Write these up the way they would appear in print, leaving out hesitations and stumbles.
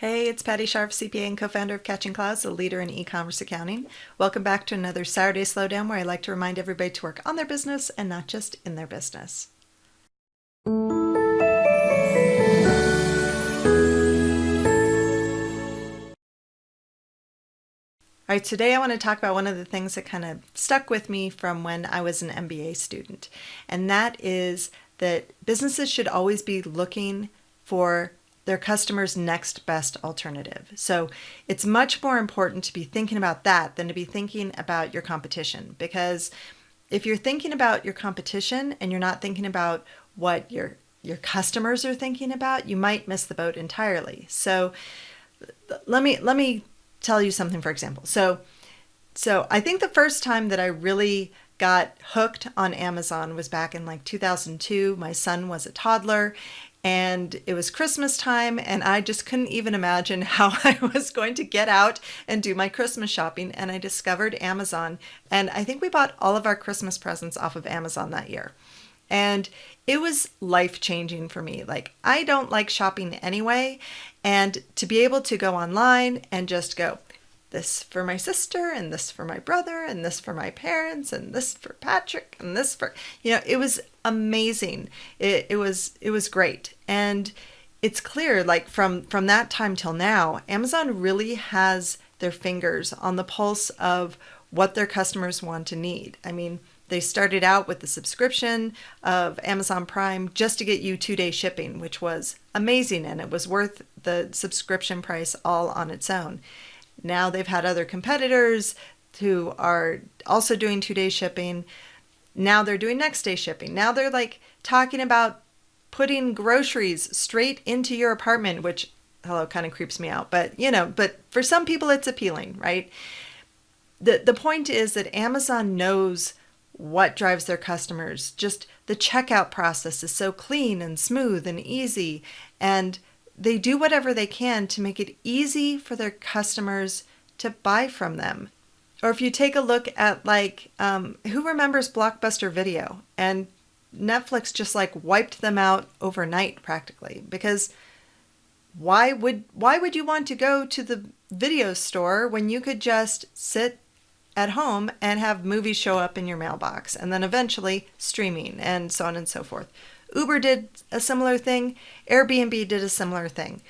Hey, it's Patti Scharf, CPA and co-founder of Catching Clouds, a leader in e-commerce accounting. Welcome back to another Saturday Slowdown, where I like to remind everybody to work on their business and not just in their business. All right, today I want to talk about one of the things that kind of stuck with me from when I was an MBA student, and that is that businesses should always be looking for their customers' next best alternative. So it's much more important to be thinking about that than to be thinking about your competition, because if you're thinking about your competition and you're not thinking about what your customers are thinking about, you might miss the boat entirely. So let me tell you something, for example. So I think the first time that I really got hooked on Amazon was back in like 2002. My son was a toddler and it was Christmas time, and I just couldn't even imagine how I was going to get out and do my Christmas shopping. And I discovered Amazon, and I think we bought all of our Christmas presents off of Amazon that year. And it was life-changing for me. Like, I don't like shopping anyway, and to be able to go online and just go, this for my sister, and this for my brother, and this for my parents, and this for Patrick, and this for, it was amazing. It was great. And it's clear, like from that time till now, Amazon really has their fingers on the pulse of what their customers want and need. I mean, they started out with the subscription of Amazon Prime just to get you 2-day shipping, which was amazing, and it was worth the subscription price all on its own. Now they've had other competitors who are also doing 2-day shipping. Now they're doing next-day shipping. Now they're like talking about putting groceries straight into your apartment, which, hello, kind of creeps me out. But, but for some people it's appealing, right? The point is that Amazon knows what drives their customers. Just the checkout process is so clean and smooth and easy, and they do whatever they can to make it easy for their customers to buy from them. Or if you take a look at who remembers Blockbuster Video? And Netflix just like wiped them out overnight practically, because why would you want to go to the video store when you could just sit at home and have movies show up in your mailbox, and then eventually streaming and so on and so forth. Uber did a similar thing. Airbnb did a similar thing.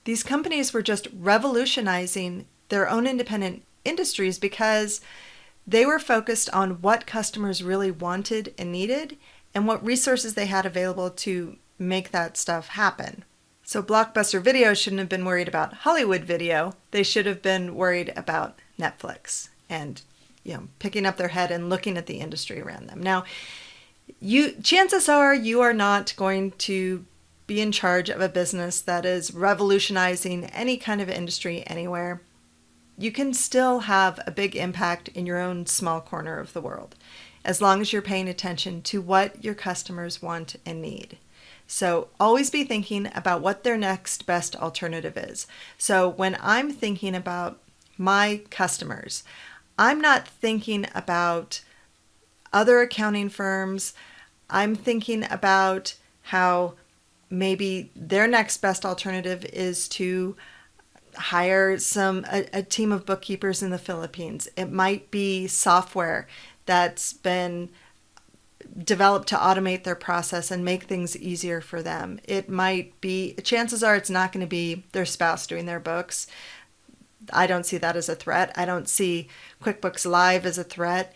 These companies were just revolutionizing their own independent industries because they were focused on what customers really wanted and needed and what resources they had available to make that stuff happen. So Blockbuster Video shouldn't have been worried about Hollywood Video. They should have been worried about Netflix and picking up their head and looking at the industry around them. Now, chances are you are not going to be in charge of a business that is revolutionizing any kind of industry anywhere. You can still have a big impact in your own small corner of the world, as long as you're paying attention to what your customers want and need. So always be thinking about what their next best alternative is. So when I'm thinking about my customers, I'm not thinking about other accounting firms. I'm thinking about how maybe their next best alternative is to hire a team of bookkeepers in the Philippines. It might be software that's been developed to automate their process and make things easier for them. It might be, chances are it's not going to be their spouse doing their books. I don't see that as a threat. I don't see QuickBooks Live as a threat.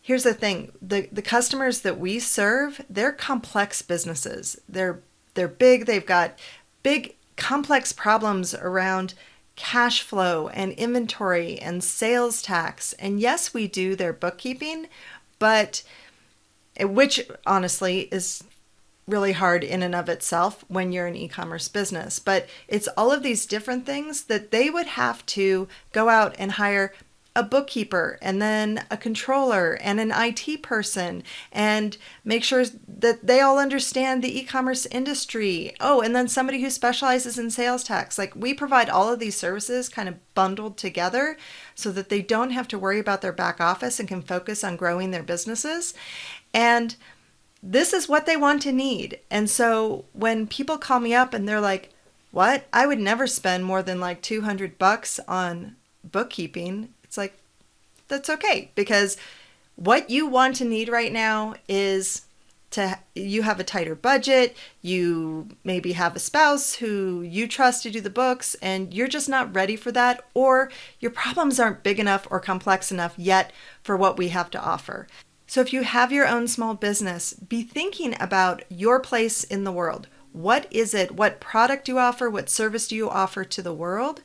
Here's the thing, the customers that we serve, they're complex businesses. They're big, they've got big complex problems around cash flow and inventory and sales tax. And yes, we do their bookkeeping, but which honestly is really hard in and of itself when you're an e-commerce business. But it's all of these different things that they would have to go out and hire a bookkeeper and then a controller and an IT person and make sure that they all understand the e-commerce industry. Oh, and then somebody who specializes in sales tax. Like, we provide all of these services kind of bundled together so that they don't have to worry about their back office and can focus on growing their businesses. And this is what they want to need. And so when people call me up and they're like, what? I would never spend more than like $200 on bookkeeping. It's like, that's okay, because what you want to need right now is you have a tighter budget, you maybe have a spouse who you trust to do the books, and you're just not ready for that, or your problems aren't big enough or complex enough yet for what we have to offer. So if you have your own small business, be thinking about your place in the world. What is it? What product do you offer? What service do you offer to the world?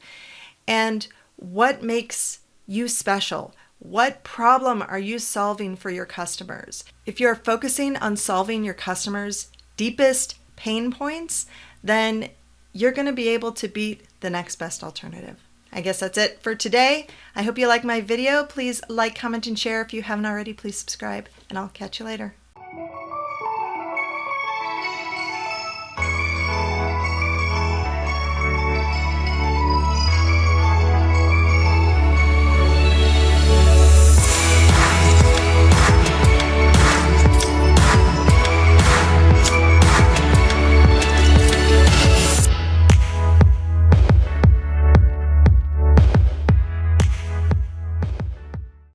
And what makes you special? What problem are you solving for your customers? If you're focusing on solving your customers' deepest pain points, then you're going to be able to beat the next best alternative. I guess that's it for today. I hope you like my video. Please like, comment, and share. If you haven't already, please subscribe, and I'll catch you later.